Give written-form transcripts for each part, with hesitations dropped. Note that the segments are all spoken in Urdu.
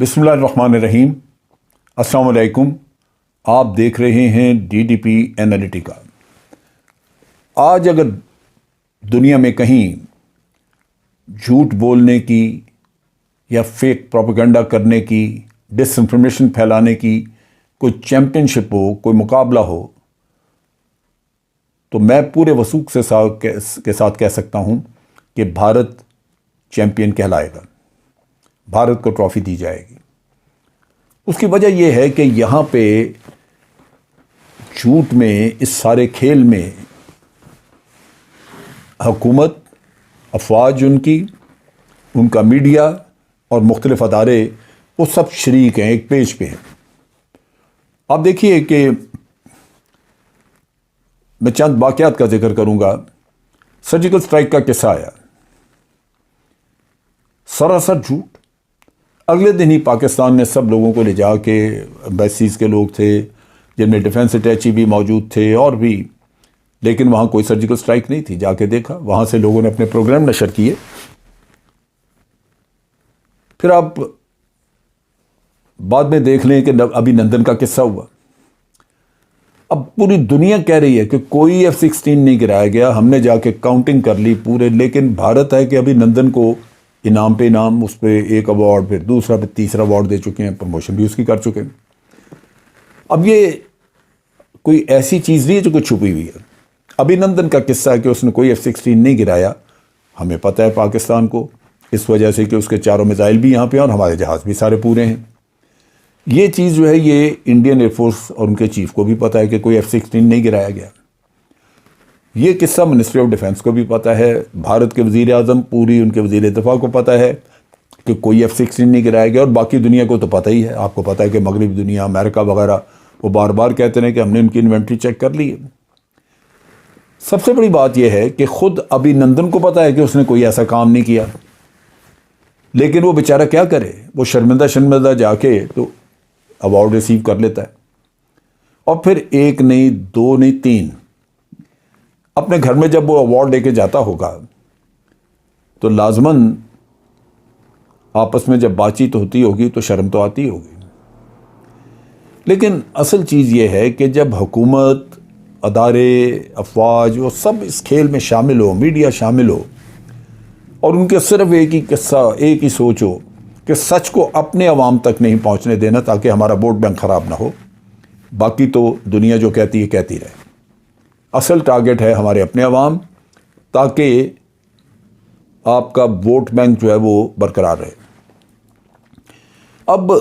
بسم اللہ الرحمن الرحیم۔ السلام علیکم۔ آپ دیکھ رہے ہیں DDP انالیٹیکا۔ آج اگر دنیا میں کہیں جھوٹ بولنے کی یا فیک پروپیگنڈا کرنے کی، ڈس انفارمیشن پھیلانے کی کوئی چیمپئن شپ ہو، کوئی مقابلہ ہو، تو میں پورے وثوق کے ساتھ کہہ سکتا ہوں کہ بھارت چیمپئن کہلائے گا، بھارت کو ٹرافی دی جائے گی۔ اس کی وجہ یہ ہے کہ یہاں پہ جھوٹ میں، اس سارے کھیل میں حکومت، افواج ان کا میڈیا اور مختلف ادارے، وہ سب شریک ہیں، ایک پیج پہ ہیں۔ آپ دیکھیے کہ میں چند واقعات کا ذکر کروں گا۔ سرجیکل سٹرائک کا قصہ آیا، سراسر جھوٹ۔ اگلے دن ہی پاکستان نے سب لوگوں کو لے جا کے، ایمبیسیز کے لوگ تھے جن میں ڈیفنس اٹیچی بھی موجود تھے اور بھی، لیکن وہاں کوئی سرجیکل سٹرائک نہیں تھی۔ جا کے دیکھا، وہاں سے لوگوں نے اپنے پروگرام نشر کیے۔ پھر آپ بعد میں دیکھ لیں کہ ابھی نندن کا قصہ ہوا۔ اب پوری دنیا کہہ رہی ہے کہ کوئی F-16 نہیں گرایا گیا، ہم نے جا کے کاؤنٹنگ کر لی پورے، لیکن بھارت ہے کہ ابھی نندن کو انعام پہ انعام، اس پہ ایک ایوارڈ، پھر دوسرا، پھر تیسرا ایوارڈ دے چکے ہیں، پروموشن بھی اس کی کر چکے ہیں۔ اب یہ کوئی ایسی چیز نہیں ہے جو کوئی چھپی ہوئی ہے۔ ابھی نندن کا قصہ ہے کہ اس نے کوئی F-16 نہیں گرایا، ہمیں پتہ ہے پاکستان کو، اس وجہ سے کہ اس کے چاروں میزائل بھی یہاں پہ ہیں اور ہمارے جہاز بھی سارے پورے ہیں۔ یہ چیز جو ہے، یہ انڈین ایئر فورس اور ان کے چیف کو بھی پتہ ہے کہ کوئی F-16 نہیں گرایا گیا۔ یہ قصہ منسٹری آف ڈیفنس کو بھی پتہ ہے، بھارت کے وزیر اعظم، پوری ان کے وزیر دفاع کو پتہ ہے کہ کوئی F-16 نہیں گرایا گیا، اور باقی دنیا کو تو پتہ ہی ہے۔ آپ کو پتہ ہے کہ مغربی دنیا، امریکہ وغیرہ، وہ بار بار کہتے ہیں کہ ہم نے ان کی انوینٹری چیک کر لی ہے۔ سب سے بڑی بات یہ ہے کہ خود ابھی نندن کو پتہ ہے کہ اس نے کوئی ایسا کام نہیں کیا، لیکن وہ بیچارہ کیا کرے، وہ شرمندہ جا کے تو ایوارڈ ریسیو کر لیتا ہے، اور پھر ایک نہیں، دو نہیں، تین۔ اپنے گھر میں جب وہ ایوارڈ لے کے جاتا ہوگا تو لازماً آپس میں جب بات چیت ہوتی ہوگی تو شرم تو آتی ہوگی۔ لیکن اصل چیز یہ ہے کہ جب حکومت، ادارے، افواج، وہ سب اس کھیل میں شامل ہو، میڈیا شامل ہو، اور ان کے صرف ایک ہی قصہ، ایک ہی سوچ ہو کہ سچ کو اپنے عوام تک نہیں پہنچنے دینا تاکہ ہمارا ووٹ بینک خراب نہ ہو، باقی تو دنیا جو کہتی ہے کہتی رہے۔ اصل ٹارگٹ ہے ہمارے اپنے عوام، تاکہ آپ کا ووٹ بینک جو ہے وہ برقرار رہے۔ اب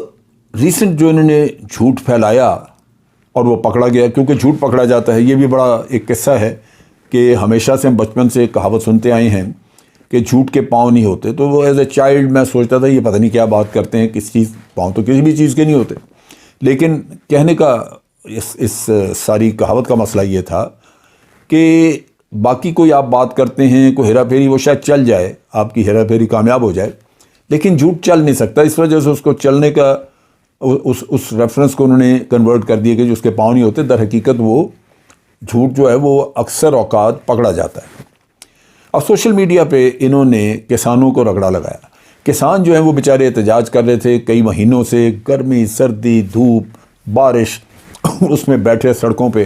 ریسنٹ جو انہوں نے جھوٹ پھیلایا اور وہ پکڑا گیا، کیونکہ جھوٹ پکڑا جاتا ہے، یہ بھی بڑا ایک قصہ ہے کہ ہمیشہ سے ہم بچپن سے کہاوت سنتے آئے ہیں کہ جھوٹ کے پاؤں نہیں ہوتے۔ تو وہ ایز اے چائلڈ میں سوچتا تھا یہ پتہ نہیں کیا بات کرتے ہیں، کس چیز پاؤں تو کسی بھی چیز کے نہیں ہوتے، لیکن کہنے کا اس ساری کہاوت کا مسئلہ یہ تھا کہ باقی کوئی آپ بات کرتے ہیں، کوئی ہیرا پھیری، وہ شاید چل جائے، آپ کی ہیرا پھیری کامیاب ہو جائے، لیکن جھوٹ چل نہیں سکتا۔ اس وجہ سے اس کو چلنے کا، اس ریفرنس کو انہوں نے کنورٹ کر دیا کہ جو اس کے پاؤں نہیں ہوتے، در حقیقت وہ جھوٹ جو ہے وہ اکثر اوقات پکڑا جاتا ہے۔ اب سوشل میڈیا پہ انہوں نے کسانوں کو رگڑا لگایا۔ کسان جو ہیں وہ بیچارے احتجاج کر رہے تھے کئی مہینوں سے، گرمی، سردی، دھوپ، بارش، اس میں بیٹھے سڑکوں پہ،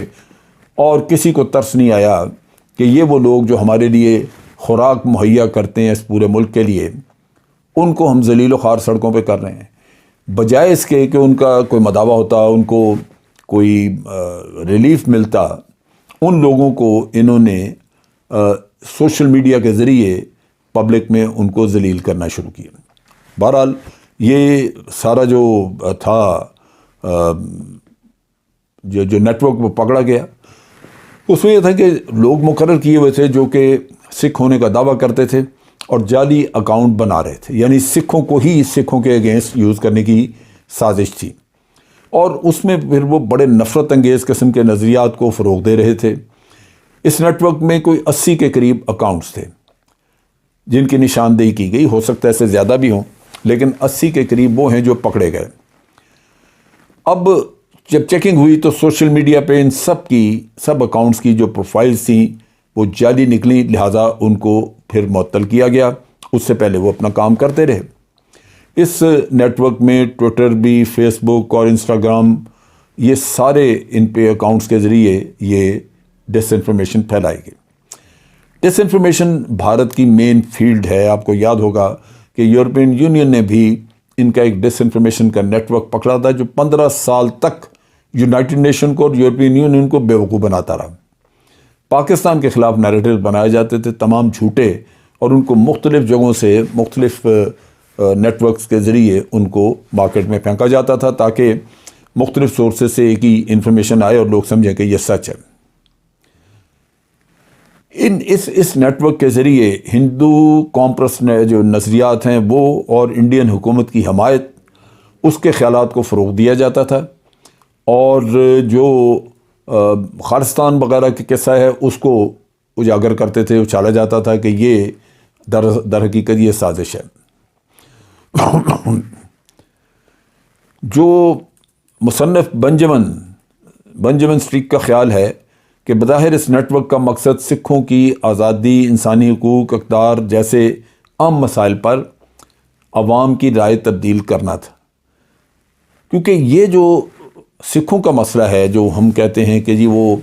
اور کسی کو ترس نہیں آیا کہ یہ وہ لوگ جو ہمارے لیے خوراک مہیا کرتے ہیں اس پورے ملک کے لیے، ان کو ہم ذلیل و خوار سڑکوں پہ کر رہے ہیں۔ بجائے اس کے کہ ان کا کوئی مداوع ہوتا، ان کو کوئی ریلیف ملتا، ان لوگوں کو انہوں نے سوشل میڈیا کے ذریعے پبلک میں ان کو ذلیل کرنا شروع کیا۔ بہرحال یہ سارا جو تھا، جو نیٹ ورک وہ پکڑا گیا، اس میں یہ تھا کہ لوگ مقرر کیے ہوئے تھے جو کہ سکھ ہونے کا دعویٰ کرتے تھے اور جعلی اکاؤنٹ بنا رہے تھے، یعنی سکھوں کو ہی سکھوں کے اگینسٹ یوز کرنے کی سازش تھی، اور اس میں پھر وہ بڑے نفرت انگیز قسم کے نظریات کو فروغ دے رہے تھے۔ اس نیٹ ورک میں کوئی 80 کے قریب اکاؤنٹس تھے جن کی نشاندہی کی گئی، ہو سکتا ہے اس سے زیادہ بھی ہوں، لیکن 80 کے قریب وہ ہیں جو پکڑے گئے۔ اب جب چیکنگ ہوئی تو سوشل میڈیا پہ ان سب اکاؤنٹس کی جو پروفائلز تھیں وہ جعلی نکلی، لہٰذا ان کو پھر معطل کیا گیا۔ اس سے پہلے وہ اپنا کام کرتے رہے۔ اس نیٹ ورک میں ٹویٹر بھی، فیس بک اور انسٹاگرام، یہ سارے ان پہ اکاؤنٹس کے ذریعے یہ ڈس انفارمیشن پھیلائی گئی۔ ڈس انفارمیشن بھارت کی مین فیلڈ ہے۔ آپ کو یاد ہوگا کہ یورپین یونین نے بھی ان کا ایک ڈس انفارمیشن کا نیٹ ورک پکڑا تھا جو 15 سال تک یونائٹڈ نیشن کو اور یورپین یونین کو بیوقوف بناتا رہا۔ پاکستان کے خلاف نیریٹو بنائے جاتے تھے تمام جھوٹے، اور ان کو مختلف جگہوں سے مختلف نیٹ ورکس کے ذریعے ان کو مارکیٹ میں پھینکا جاتا تھا تاکہ مختلف سورسز سے ایک ہی انفارمیشن آئے اور لوگ سمجھیں کہ یہ سچ ہے۔ اس نیٹ ورک کے ذریعے ہندو کامپرس جو نظریات ہیں وہ اور انڈین حکومت کی حمایت، اس کے خیالات کو فروغ دیا جاتا تھا، اور جو خالصتان وغیرہ کے قصہ ہے اس کو اجاگر کرتے تھے، اچھالا جاتا تھا کہ یہ در حقیقت یہ سازش ہے۔ جو مصنف بنجمن اسٹریک کا خیال ہے کہ بظاہر اس نیٹ ورک کا مقصد سکھوں کی آزادی، انسانی حقوق، اقدار جیسے عام مسائل پر عوام کی رائے تبدیل کرنا تھا، کیونکہ یہ جو سکھوں کا مسئلہ ہے جو ہم کہتے ہیں کہ جی وہ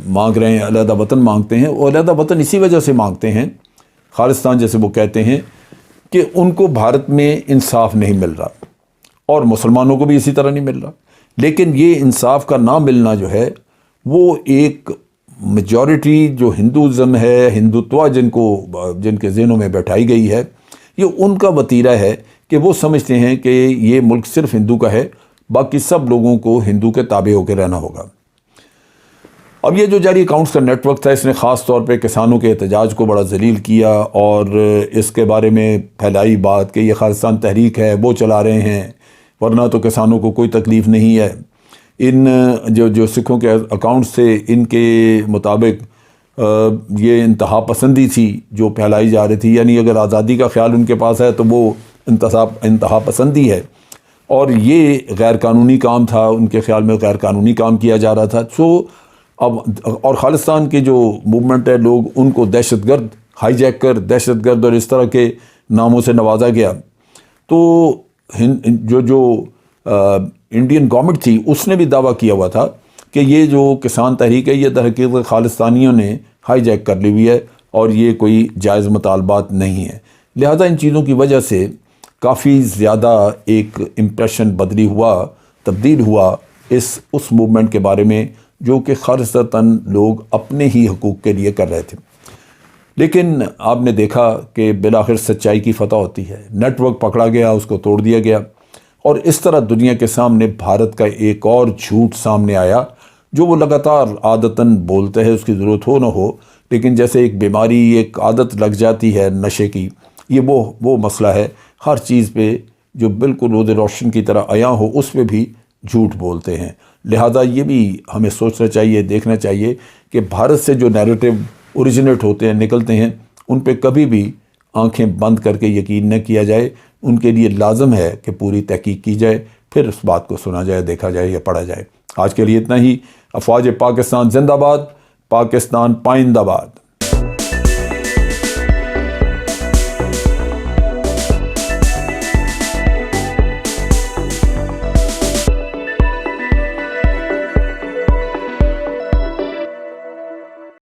مانگ رہے ہیں، علیحدہ وطن مانگتے ہیں، اور علیحدہ وطن اسی وجہ سے مانگتے ہیں، خالصتان جیسے وہ کہتے ہیں کہ ان کو بھارت میں انصاف نہیں مل رہا، اور مسلمانوں کو بھی اسی طرح نہیں مل رہا۔ لیکن یہ انصاف کا نہ ملنا جو ہے وہ ایک میجورٹی جو ہندوازم ہے، ہندوتوا جن کے ذہنوں میں بیٹھائی گئی ہے، یہ ان کا وتیرہ ہے کہ وہ سمجھتے ہیں کہ یہ ملک صرف ہندو کا ہے، باقی سب لوگوں کو ہندو کے تابع ہو کے رہنا ہوگا۔ اب یہ جو جعلی اکاؤنٹس کا نیٹ ورک تھا، اس نے خاص طور پہ کسانوں کے احتجاج کو بڑا ذلیل کیا، اور اس کے بارے میں پھیلائی بات کہ یہ خالصتان تحریک ہے، وہ چلا رہے ہیں، ورنہ تو کسانوں کو کوئی تکلیف نہیں ہے۔ ان جو سکھوں کے اکاؤنٹس تھے، ان کے مطابق یہ انتہا پسندی تھی جو پھیلائی جا رہی تھی، یعنی اگر آزادی کا خیال ان کے پاس ہے تو وہ انتہا پسندی ہے، اور یہ غیر قانونی کام تھا، ان کے خیال میں غیر قانونی کام کیا جا رہا تھا۔ اب اور خالصتان کے جو موومنٹ ہے، لوگ ان کو دہشت گرد ہائی جیک کر دہشت گرد اور اس طرح کے ناموں سے نوازا گیا۔ تو جو انڈین گورنمنٹ تھی اس نے بھی دعویٰ کیا ہوا تھا کہ یہ جو کسان تحریک ہے یہ در حقیقت خالصتانیوں نے ہائی جیک کر لی ہوئی ہے، اور یہ کوئی جائز مطالبات نہیں ہے۔ لہذا ان چیزوں کی وجہ سے کافی زیادہ ایک امپریشن تبدیل ہوا اس موومنٹ کے بارے میں، جو کہ خالصتاً لوگ اپنے ہی حقوق کے لیے کر رہے تھے۔ لیکن آپ نے دیکھا کہ بالآخر سچائی کی فتح ہوتی ہے، نیٹ ورک پکڑا گیا، اس کو توڑ دیا گیا، اور اس طرح دنیا کے سامنے بھارت کا ایک اور جھوٹ سامنے آیا جو وہ لگاتار عادتاً بولتے ہیں، اس کی ضرورت ہو نہ ہو، لیکن جیسے ایک بیماری، ایک عادت لگ جاتی ہے نشے کی، یہ وہ مسئلہ ہے۔ ہر چیز پہ جو بالکل روز روشن کی طرح عیاں ہو اس پہ بھی جھوٹ بولتے ہیں۔ لہذا یہ بھی ہمیں سوچنا چاہیے، دیکھنا چاہیے کہ بھارت سے جو نیریٹو اوریجنیٹ ہوتے ہیں، نکلتے ہیں، ان پہ کبھی بھی آنکھیں بند کر کے یقین نہ کیا جائے۔ ان کے لیے لازم ہے کہ پوری تحقیق کی جائے، پھر اس بات کو سنا جائے، دیکھا جائے یا پڑھا جائے۔ آج کے لیے اتنا ہی۔ افواج پاکستان زندہ باد، پاکستان پائندہ باد۔